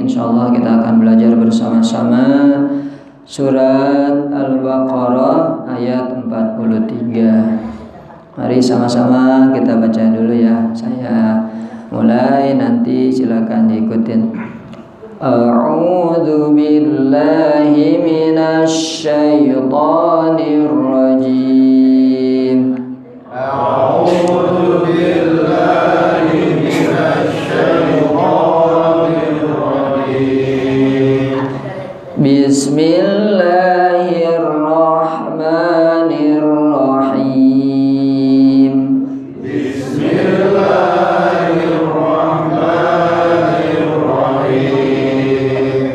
insyaallah kita akan belajar bersama-sama surat Al-Baqarah ayat 43. Mari sama-sama kita baca dulu ya. Saya mulai, nanti silakan diikutin. A'udzu billahi minasy syaithanir rajim. A'udzu billahi minasy syaithanir rajim. Bismillahirrahmanirrahim. Bismillahirrahmanirrahim.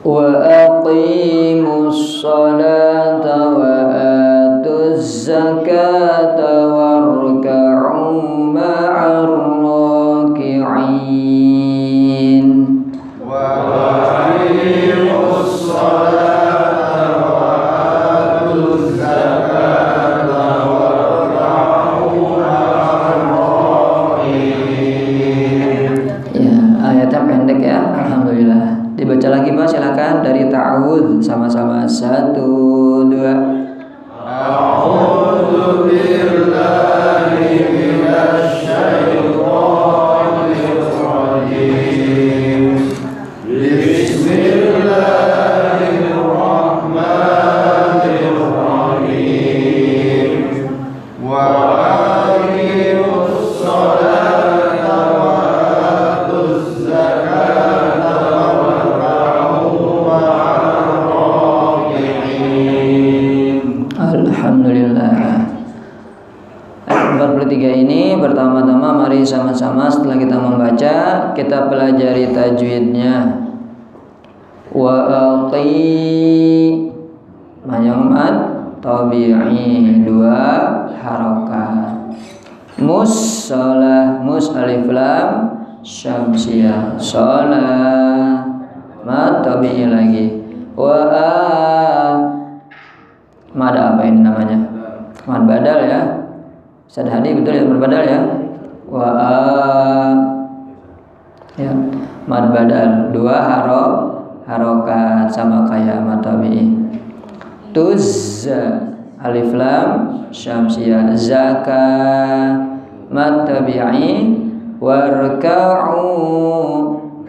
Wa aqimus salata wa atuz zakata warka'u ma'ar raki'in. Wa aqimus salata wa atuz zakata warka'u ma'ar raki'in. Ya, ayatnya pendek ya, alhamdulillah. Dibaca lagi Pak, silakan dari ta'awudz sama-sama. 1, 2. A'udzu billahi minasy syaithanir rajim. Bismillahirrahmanirrahim. Wa aqimus salata wa atuz zakata warka'u ma'ar raki'in. Alhamdulillah. Ayat 43 ini pertama-tama mari sama-sama setelah kita membaca kita pelajari tajwidnya. Wa aqi manyamat tabi'i 2 harakat. Musalah mus alif lam syamsiyah shalah mad tabi'i lagi. Wa mad apa ini namanya? Mad badal ya. Ustaz Hadi betul ya, mad badal ya. Wa ya, mad badal 2 harokat sama kayak mad tabi'i. Tuz alif lam syamsiyah zaka mad tabi'i warka'u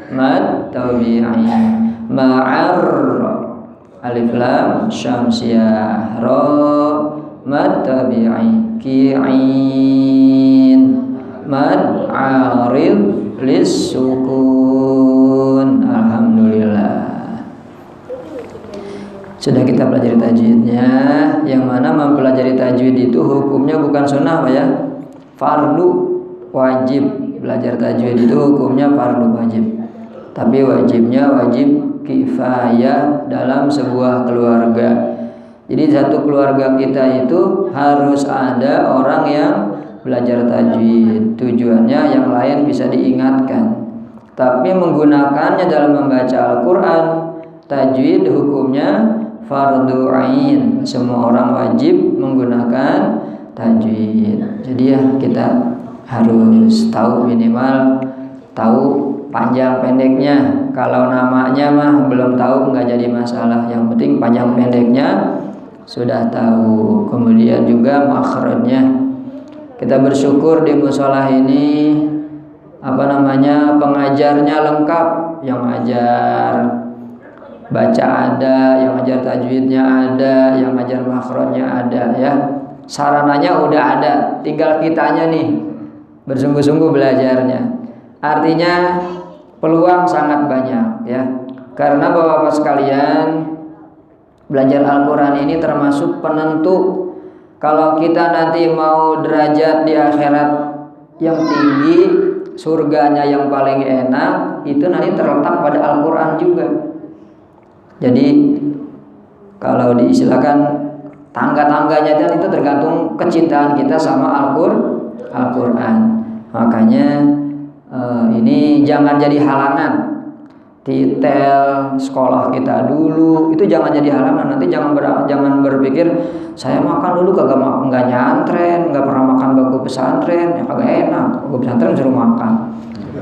mad tabi'i ma'ar alif lam syamsiyah ra mad tabi'i ki'in mad arid lis sukun. Alhamdulillah. Sudah kita pelajari tajwidnya, yang mana mempelajari tajwid itu hukumnya bukan sunnah Pak ya, fardu wajib. Belajar tajwid itu hukumnya fardu wajib, tapi wajibnya wajib kifayah dalam sebuah keluarga. Jadi satu keluarga kita itu harus ada orang yang belajar tajwid. Tujuannya yang lain bisa diingatkan, tapi menggunakannya dalam membaca Al-Quran. Tajwid hukumnya fardu ain, semua orang wajib menggunakan tajwid. Jadi ya kita harus tahu, minimal tahu panjang pendeknya. Kalau namanya mah belum tahu nggak jadi masalah, yang penting panjang pendeknya sudah tahu. Kemudian juga makhrajnya. Kita bersyukur di musholah ini pengajarnya lengkap, yang ajar baca ada, yang ajar tajwidnya ada, yang ajar makhrajnya ada ya. Sarananya udah ada, tinggal kitanya nih bersungguh-sungguh belajarnya. Artinya peluang sangat banyak ya. Karena Bapak-bapak sekalian, belajar Al-Quran ini termasuk penentu kalau kita nanti mau derajat di akhirat yang tinggi, surganya yang paling enak, itu nanti terletak pada Al-Quran juga. Jadi kalau diistilahkan tangga-tangganya itu tergantung kecintaan kita sama Al-Quran. Makanya ini jangan jadi halangan. Titel sekolah kita dulu itu jangan jadi halangan. Nanti jangan berpikir saya makan dulu nggak nyantren, nggak pernah makan baku pesantren, ya kagak enak. Baku pesantren suruh makan.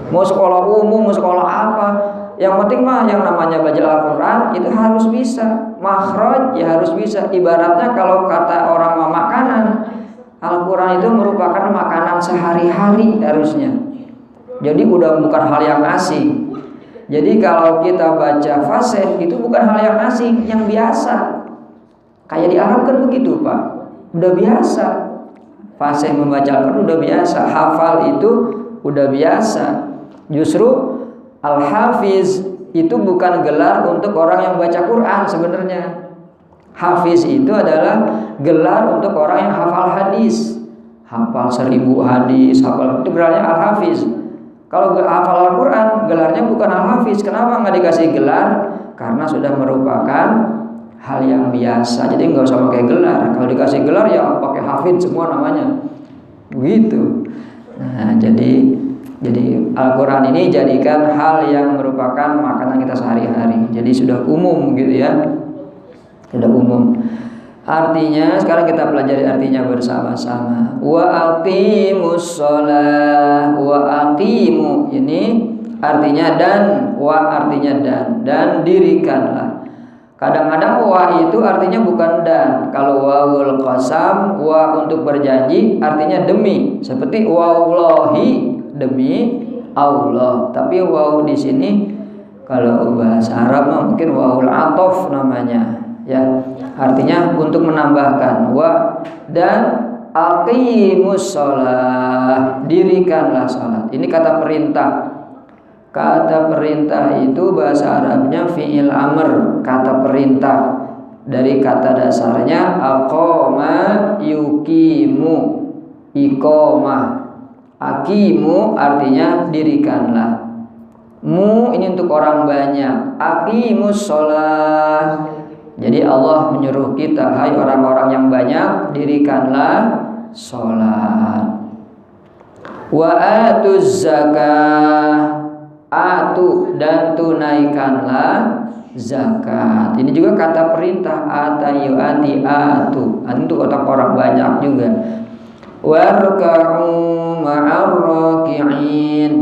Mau sekolah umum, mau sekolah apa, Yang penting mah yang namanya belajar Al-Quran itu harus bisa. Makhraj ya harus bisa. Ibaratnya kalau kata orang makanan, Al-Quran itu merupakan makanan sehari-hari harusnya. Jadi udah bukan hal yang asing. Jadi kalau kita baca fasih itu bukan hal yang asing, yang biasa. Kayak di Arab kan begitu Pak, udah biasa. Fasih membaca Al-Quran udah biasa, hafal itu udah biasa. Justru Al-Hafiz itu bukan gelar untuk orang yang baca Quran sebenarnya. Hafiz itu adalah gelar untuk orang yang hafal hadis, hafal 1000 hadis, hafal itu gelarnya Al-Hafiz. Kalau hafal Al-Quran gelarnya bukan Al-Hafiz. Kenapa nggak dikasih gelar? Karena sudah merupakan hal yang biasa. Jadi nggak usah pakai gelar. Kalau dikasih gelar ya pakai Hafiz semua namanya. Begitu. Nah, jadi Al-Quran ini jadikan hal yang merupakan makanan kita sehari-hari. Jadi sudah umum gitu ya. Sudah umum. Artinya sekarang kita pelajari artinya bersama-sama. Wa aqimus shalah, wa aqimu ini artinya dan, wa artinya dan dirikanlah. Kadang-kadang wa itu artinya bukan dan. Kalau wawul qasam, wa untuk berjanji artinya demi. Seperti wallahi, demi Allah. Tapi waw di sini kalau bahasa Arab mungkin wawul atof namanya. Ya, artinya untuk menambahkan wa dan aqimus shalah, dirikanlah salat. Ini kata perintah. Kata perintah itu bahasa Arabnya fi'il amr, kata perintah. Dari kata dasarnya aqama yuqimu, iqamah. Aqimu artinya dirikanlah. Mu ini untuk orang banyak. Aqimus shalah. Jadi Allah menyuruh kita, hai orang-orang yang banyak, dirikanlah sholat. Wa atuz zakah, atu dan tunaikanlah zakat. Ini juga kata perintah, atayu ati atu, untuk orang banyak juga. Warka'u ma'ar raki'in,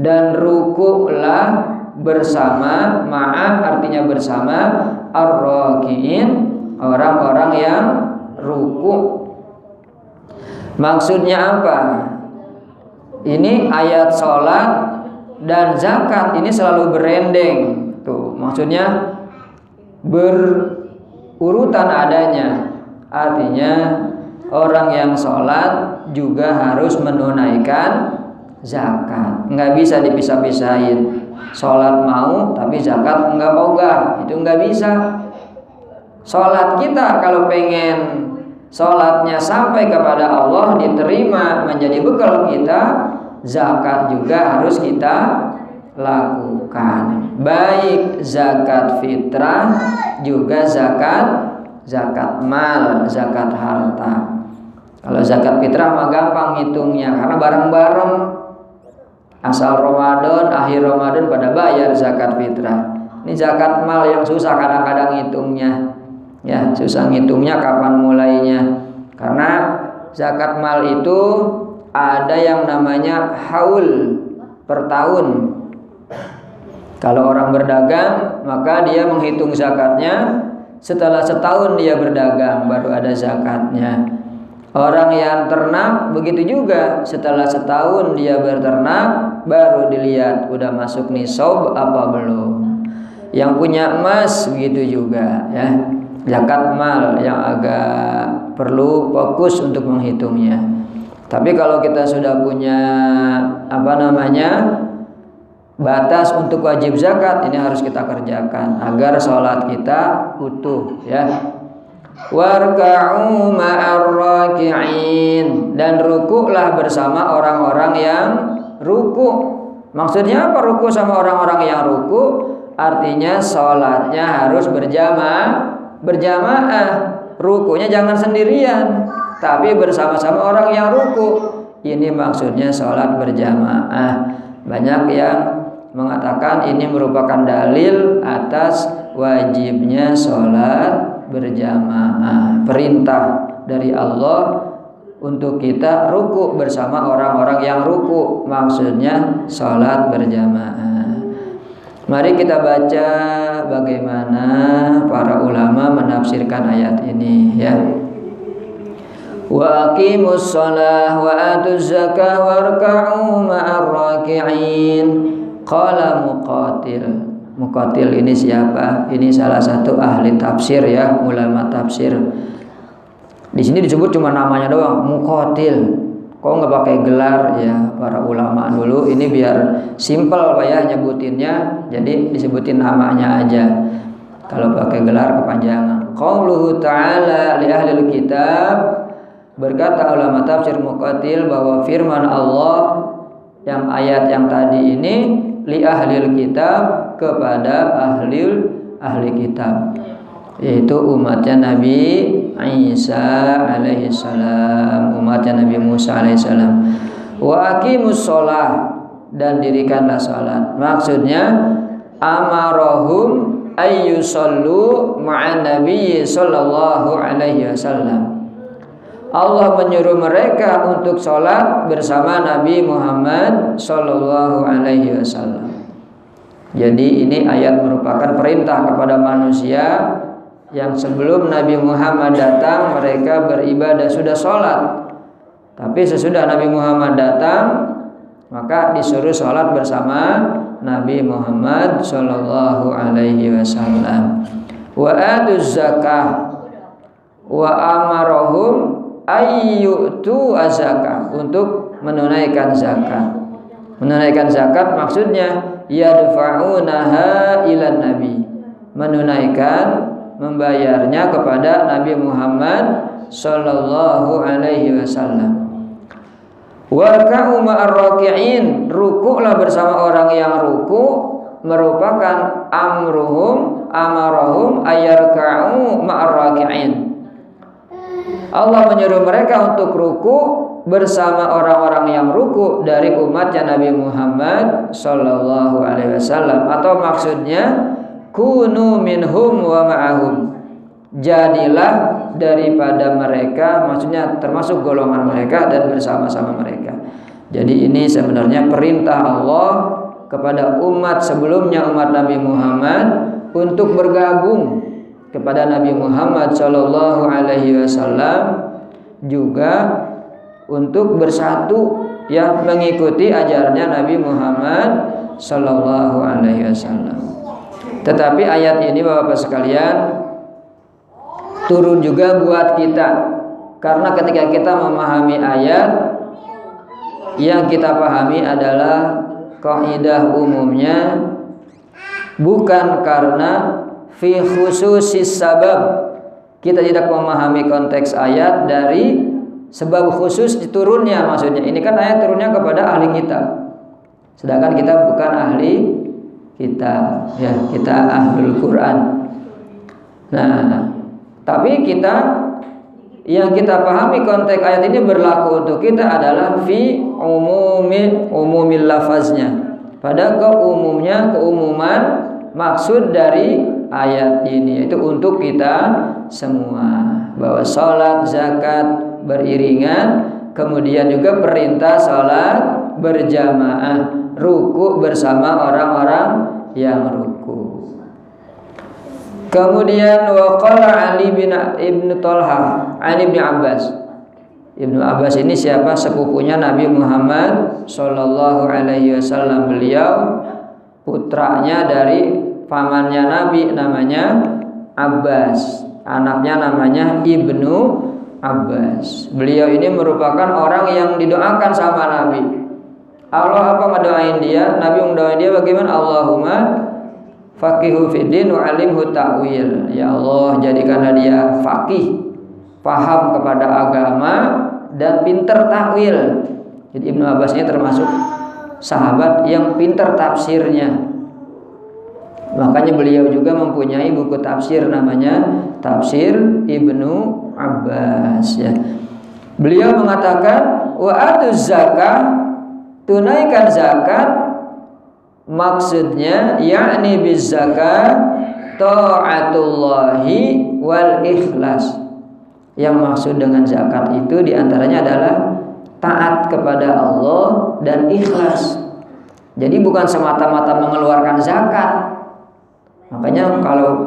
dan rukuklah bersama, ma'a artinya bersama, ar-raki'in orang-orang yang ruku. Maksudnya apa? Ini ayat sholat dan zakat ini selalu berendeng. Tuh, maksudnya berurutan adanya. Artinya orang yang sholat juga harus menunaikan zakat. Nggak bisa dipisah-pisahin. Sholat mau tapi zakat enggak ogah, itu enggak bisa. Sholat kita kalau pengen sholatnya sampai kepada Allah diterima menjadi bekal kita, zakat juga harus kita lakukan. Baik zakat fitrah juga zakat mal, zakat harta. Kalau zakat fitrah mah gampang ngitungnya karena bareng-bareng. Asal Ramadan, akhir Ramadan pada bayar zakat fitrah. Ini zakat mal yang susah kadang-kadang ngitungnya. Ya, susah ngitungnya kapan mulainya. Karena zakat mal itu ada yang namanya haul per tahun. Kalau orang berdagang, maka dia menghitung zakatnya setelah setahun dia berdagang baru ada zakatnya. Orang yang ternak begitu juga, setelah setahun dia berternak baru dilihat udah masuk nisab apa belum. Yang punya emas begitu juga ya. Zakat mal yang agak perlu fokus untuk menghitungnya. Tapi kalau kita sudah punya batas untuk wajib zakat, ini harus kita kerjakan agar sholat kita utuh ya. Warka'u ma'ar raki'in, dan rukuklah bersama orang-orang yang ruku. Maksudnya apa ruku sama orang-orang yang ruku? Artinya sholatnya harus berjamaah. Rukunya jangan sendirian, tapi bersama-sama orang yang ruku. Ini maksudnya sholat berjamaah. Banyak yang mengatakan ini merupakan dalil atas wajibnya sholat berjamaah, perintah dari Allah untuk kita ruku bersama orang-orang yang ruku, maksudnya sholat berjamaah. Mari kita baca bagaimana para ulama menafsirkan ayat ini ya. Wa aqimus shalah wa atuz zakah warka'u ma'ar raki'in. Qala Muqatil. Muqatil ini siapa? Ini salah satu ahli tafsir ya, ulama tafsir. Di sini disebut cuma namanya doang, Muqatil. Kok nggak pakai gelar ya para ulama dulu? Ini biar simpel Pak ya nyebutinnya, jadi disebutin namanya aja. Kalau pakai gelar kepanjangan. Qauluhu ta'ala li ahlil kitab, berkata ulama tafsir Muqatil bahwa firman Allah yang ayat yang tadi ini li ahlil kitab, kepada ahli kitab, yaitu umatnya Nabi Isa alaihi salam, umatnya Nabi Musa alaihi salam. Wa aqimus shalah, dan dirikanlah salat. Maksudnya amarahum ayyusallu ma'an nabi sallallahu alaihi wasallam. Allah menyuruh mereka untuk salat bersama Nabi Muhammad sallallahu alaihi wasallam. Jadi ini ayat merupakan perintah kepada manusia yang sebelum Nabi Muhammad datang mereka beribadah sudah sholat, tapi sesudah Nabi Muhammad datang maka disuruh sholat bersama Nabi Muhammad Sallallahu Alaihi Wasallam. Wa atuz zakah wa amarahum ayyutu azakah, untuk menunaikan zakat. Menunaikan zakat maksudnya yadfa'unaha ilan nabi, menunaikan, membayarnya kepada Nabi Muhammad sallallahu alaihi wasallam. Warka'u ma'ar raki'in, rukuklah bersama orang yang ruku, merupakan amarahum ayarka'u ma'ar raki'in. Allah menyuruh mereka untuk ruku bersama orang-orang yang ruku dari umatnya Nabi Muhammad sallallahu alaihi wasallam, atau maksudnya kunu minhum wa ma'ahum, jadilah daripada mereka, maksudnya termasuk golongan mereka dan bersama-sama mereka. Jadi ini sebenarnya perintah Allah kepada umat sebelumnya, umat Nabi Muhammad, untuk bergabung kepada Nabi Muhammad sallallahu alaihi wasallam, juga untuk bersatu ya, mengikuti ajarnya Nabi Muhammad sallallahu alaihi wasallam. Tetapi ayat ini Bapak-Bapak sekalian turun juga buat kita, karena ketika kita memahami ayat, yang kita pahami adalah kaidah umumnya, bukan karena fi khususis sabab. Kita tidak memahami konteks ayat dari sebab khusus diturunnya, maksudnya ini kan ayat turunnya kepada ahli kitab, sedangkan kita bukan ahli kitab ya, kita ahlul Quran. Nah, tapi kita yang kita pahami konteks ayat ini berlaku untuk kita adalah fi umumil lafaznya, pada keumuman maksud dari ayat ini, yaitu untuk kita semua, bahwa salat zakat beriringan, kemudian juga perintah salat berjamaah, ruku bersama orang-orang yang ruku. Kemudian waqala Ali bin Ibnu Talha Ali bin Abbas. Ibnu Abbas ini siapa? Sepupunya Nabi Muhammad sallallahu alaihi wasallam. Beliau putranya dari pamannya Nabi, namanya Abbas. Anaknya namanya Ibnu Abbas. Beliau ini merupakan orang yang didoakan sama Nabi. Allah apa ngedoain dia? Nabi ngedoain dia bagaimana? Allahumma faqihu fiddin wa alimhu ta'wil. Ya Allah, jadikanlah dia faqih, paham kepada agama dan pinter takwil. Jadi Ibnu Abbas ini termasuk sahabat yang pinter tafsirnya. Makanya beliau juga mempunyai buku tafsir namanya Tafsir Ibnu Abbas ya. Beliau mengatakan wa atuz zakah, tunaikan zakat, maksudnya yakni biz zakat taatullahi wal ikhlas. Yang maksud dengan zakat itu diantaranya adalah taat kepada Allah dan ikhlas. Jadi bukan semata-mata mengeluarkan zakat. Makanya kalau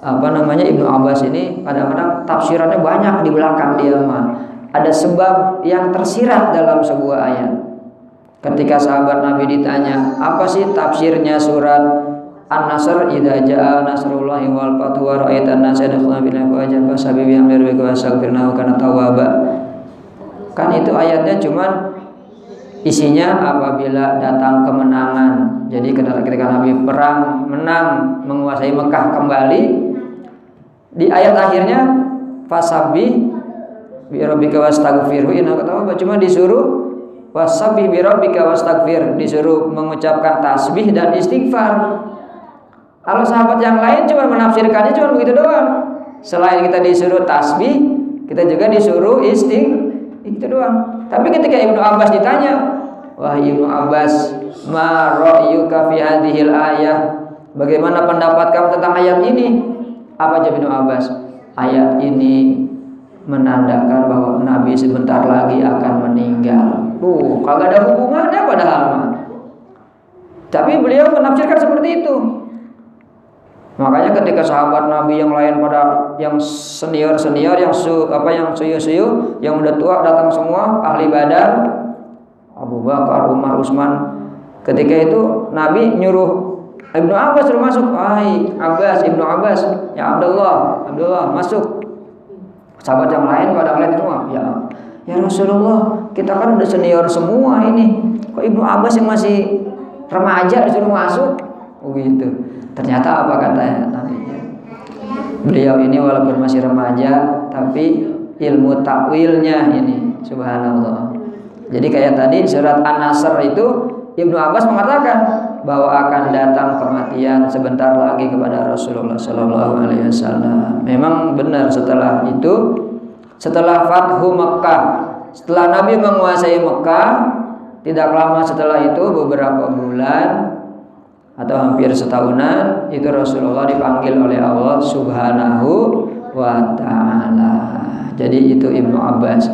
Ibnu Abbas ini kadang-kadang tafsirannya banyak di belakang dia mah. Ada sebab yang tersirat dalam sebuah ayat. Ketika sahabat Nabi ditanya, apa sih tafsirnya surat An-Nasr, idza jaa nasrullahi wal fathu wa ra'aitan nasa yadkhuluna fi dinillahi afwaja fasabbih bihamdi rabbika wastaghfirhu kana tawwaba. Kan itu ayatnya cuman isinya apabila datang kemenangan. Jadi ketika Nabi perang, menang, menguasai Mekah kembali, di ayat akhirnya fasabbih bi rabbika wastaghfirhu innaka tawwab, cuma disuruh wasabbih bi rabbika wastaghfir, disuruh mengucapkan tasbih dan istighfar. Kalau sahabat yang lain cuma menafsirkannya cuma begitu doang. Selain kita disuruh tasbih, kita juga disuruh itu doang. Tapi ketika Ibnu Abbas ditanya, wahai Ibnu Abbas, ma ra'yuka fi hadhil ayah? Bagaimana pendapat kamu tentang ayat ini? Apa jawab Ibnu Abbas? Ayat ini menandakan bahwa Nabi sebentar lagi akan meninggal. Kagak ada hubungannya padahal mah. Tapi beliau menafsirkan seperti itu. Makanya ketika sahabat Nabi yang lain pada yang senior yang suyu, yang udah tua datang semua ahli Badar, Abu Bakar, Umar, Utsman. Ketika itu Nabi nyuruh Ibnu Abbas suruh masuk. Ibnu Abbas, ya Abdullah masuk. Sahabat yang lain pada ngeliat semua. Ya Rasulullah, kita kan udah senior semua ini. Kok Ibnu Abbas yang masih remaja disuruh masuk? Gitu. Ternyata apa kata Nabi? Beliau ini walaupun masih remaja, tapi ilmu takwilnya ini, subhanallah. Jadi kayak tadi surat An-Nasr itu Ibnu Abbas mengatakan bahwa akan datang kematian sebentar lagi kepada Rasulullah Sallallahu Alaihi Wasallam. Memang benar setelah itu, setelah Fathu Mekah, setelah Nabi menguasai Mekah, tidak lama setelah itu beberapa bulan atau hampir setahunan itu Rasulullah dipanggil oleh Allah Subhanahu wa Ta'ala. Jadi itu Ibnu Abbas.